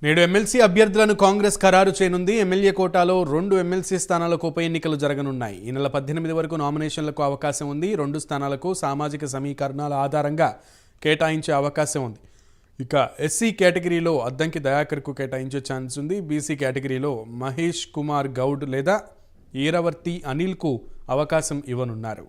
నేడు ఎమ్మెల్సీ అభ్యర్థులను కాంగ్రెస్ ఖరారు చేయనుంది. ఎమ్మెల్యే కోటాలో 2 ఎమ్మెల్సీ స్థానాలకు ఉప ఎన్నికలు జరగనున్నాయి. ఈ నెల 18 వరకు నామినేషన్లకు అవకాశం ఉంది. 2 స్థానాలకు సామాజిక సమీకరణాల ఆధారంగా కేటాయించే అవకాశం ఉంది. ఇక ఎస్సీ కేటగిరీలో అద్దంకి దయాకర్కు కేటాయించే ఛాన్స్ ఉంది. బీసీ కేటగిరీలో మహేష్ కుమార్ గౌడ్ లేదా ఈరవర్తి అనిల్కు అవకాశం ఇవ్వనున్నారు.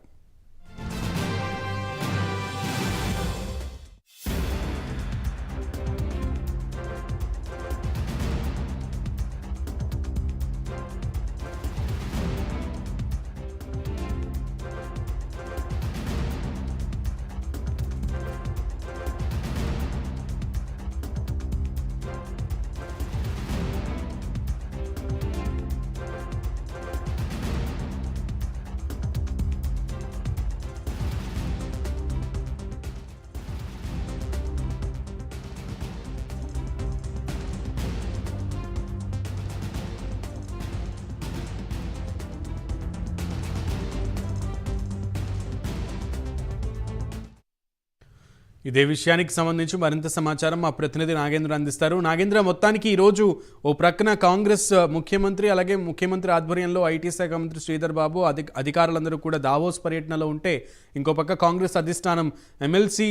ఇదే విషయానికి సంబంధించి మరింత సమాచారం మా ప్రతినిధి నాగేంద్ర అందిస్తారు. నాగేంద్ర, మొత్తానికి ఈరోజు ఓ ప్రక్కన కాంగ్రెస్ ముఖ్యమంత్రి అలాగే ముఖ్యమంత్రి ఆధ్వర్యంలో ఐటీ శాఖ మంత్రి శ్రీధర్ బాబు అధికారులందరూ కూడా దావోస్ పర్యటనలో ఉంటే, ఇంకో పక్క కాంగ్రెస్ అధిష్టానం ఎమ్మెల్సీ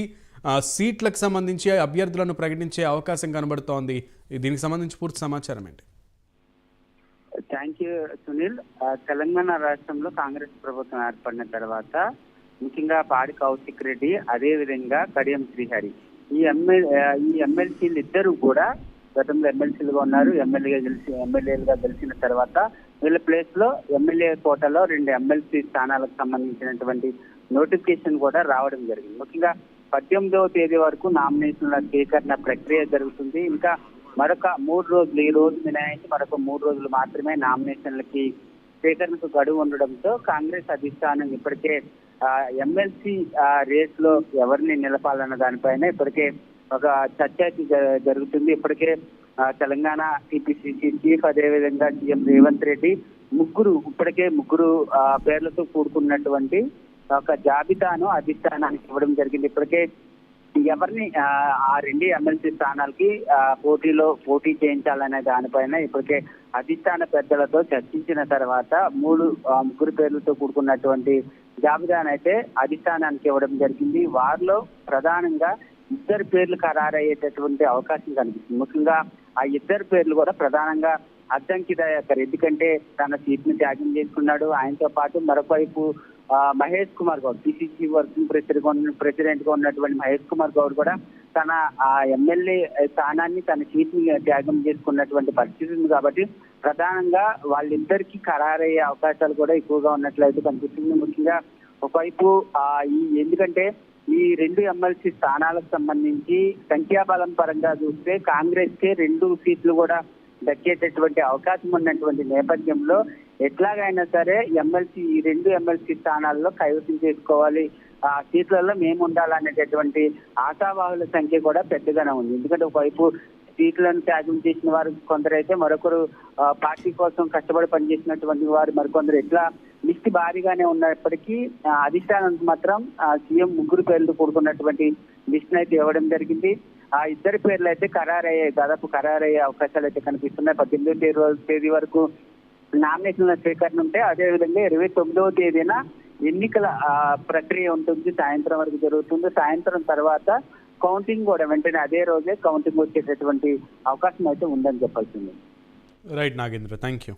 సీట్లకు సంబంధించి అభ్యర్థులను ప్రకటించే అవకాశం కనబడుతోంది. దీనికి సంబంధించి పూర్తి సమాచారం ఏంటి? Thank you Sunil. తెలంగాణ రాష్ట్రంలో కాంగ్రెస్ ప్రభుత్వం ఏర్పడిన తర్వాత ముఖ్యంగా పాడి కౌశిక్ రెడ్డి, అదే విధంగా కడియం శ్రీహరి, ఈ ఎమ్మెల్సీలు ఇద్దరు కూడా గతంలో ఎమ్మెల్సీలుగా ఉన్నారు. ఎమ్మెల్యేలుగా గెలిచిన తర్వాత వీళ్ళ ప్లేస్ లో ఎమ్మెల్యే కోటాలో 2 ఎమ్మెల్సీ స్థానాలకు సంబంధించినటువంటి నోటిఫికేషన్ కూడా రావడం జరిగింది. ముఖ్యంగా 18వ తేదీ వరకు నామినేషన్ల స్వీకరణ ప్రక్రియ జరుగుతుంది. ఇంకా మరొక 3 రోజులు, ఈ రోజు మినహాయించి మరొక 3 రోజులు మాత్రమే నామినేషన్లకి స్వీకరణకు గడువు ఉండడంతో కాంగ్రెస్ అధిష్టానం ఇప్పటికే ఎమ్మెల్సీ రేస్ లో ఎవరిని నిలపాలన్న దానిపైన ఇప్పటికే ఒక చర్చ జరుగుతుంది. ఇప్పటికే తెలంగాణ టీపీసీసీ చీఫ్, అదేవిధంగా సీఎం రేవంత్ రెడ్డి ఇప్పటికే ముగ్గురు పేర్లతో కూడుకున్నటువంటి ఒక జాబితాను అధిష్టానానికి ఇవ్వడం జరిగింది. ఇప్పటికే ఎవరిని ఆ 2 ఎమ్మెల్సీ స్థానాలకి పోటీ చేయించాలనే దానిపైన ఇప్పటికే అధిష్టాన పెద్దలతో చర్చించిన తర్వాత ముగ్గురు పేర్లతో కూడుకున్నటువంటి జాబితానైతే అధిష్టానానికి ఇవ్వడం జరిగింది. వారిలో ప్రధానంగా 2 పేర్లు ఖరారయ్యేటటువంటి అవకాశం కనిపిస్తుంది. ముఖ్యంగా ఆ 2 పేర్లు కూడా ప్రధానంగా అద్దంకి దయాకర్, ఎందుకంటే తన సీట్ ని త్యాగం చేసుకున్నాడు. ఆయనతో పాటు మరొక వైపు Mahesh Kumar Goud, PCC working president గా ఉన్నటువంటి మహేష్ కుమార్ గౌడ్ కూడా తన ఎమ్మెల్యే స్థానాన్ని, తన సీట్ ని త్యాగం చేసుకున్నటువంటి పరిస్థితి ఉంది. కాబట్టి ప్రధానంగా వాళ్ళిద్దరికి ఖరారయ్యే అవకాశాలు కూడా ఎక్కువగా ఉన్నట్లయితే కనిపిస్తుంది. ముఖ్యంగా ఒకవైపు ఎందుకంటే ఈ 2 ఎమ్మెల్సీ స్థానాలకు సంబంధించి సంఖ్యాబలం పరంగా చూస్తే కాంగ్రెస్ కే 2 సీట్లు కూడా దక్కేటటువంటి అవకాశం ఉన్నటువంటి నేపథ్యంలో ఎట్లాగైనా సరే ఈ 2 ఎమ్మెల్సీ స్థానాల్లో కైవసం చేసుకోవాలి, ఆ సీట్లలో మేము ఉండాలనేటటువంటి ఆశావాహుల సంఖ్య కూడా పెద్దగానే ఉంది. ఎందుకంటే ఒకవైపు సీట్లను త్యాగం చేసిన వారు కొందరైతే, మరొకరు పార్టీ కోసం కష్టపడి పనిచేసినటువంటి వారు మరికొందరు, ఇట్లా లిస్ట్ భారీగానే ఉన్నప్పటికీ అధిష్టానం మాత్రం సీఎం 3 పేర్లు కూడుకున్నటువంటి లిస్ట్ అయితే ఇవ్వడం జరిగింది. ఆ 2 పేర్లు అయితే దాదాపు ఖరారయ్యే అవకాశాలు అయితే కనిపిస్తున్నాయి. 18వ తేదీ వరకు నామినేషన్ల స్వీకరణ ఉంటే, అదేవిధంగా 29వ తేదీన ఎన్నికల ప్రక్రియ ఉంటుంది. సాయంత్రం వరకు జరుగుతుంది. సాయంత్రం తర్వాత కౌంటింగ్ కూడా వెంటనే అదే రోజే కౌంటింగ్ వచ్చేటటువంటి అవకాశం అయితే ఉందని చెప్పాల్సింది. Right Nagendra, thank you.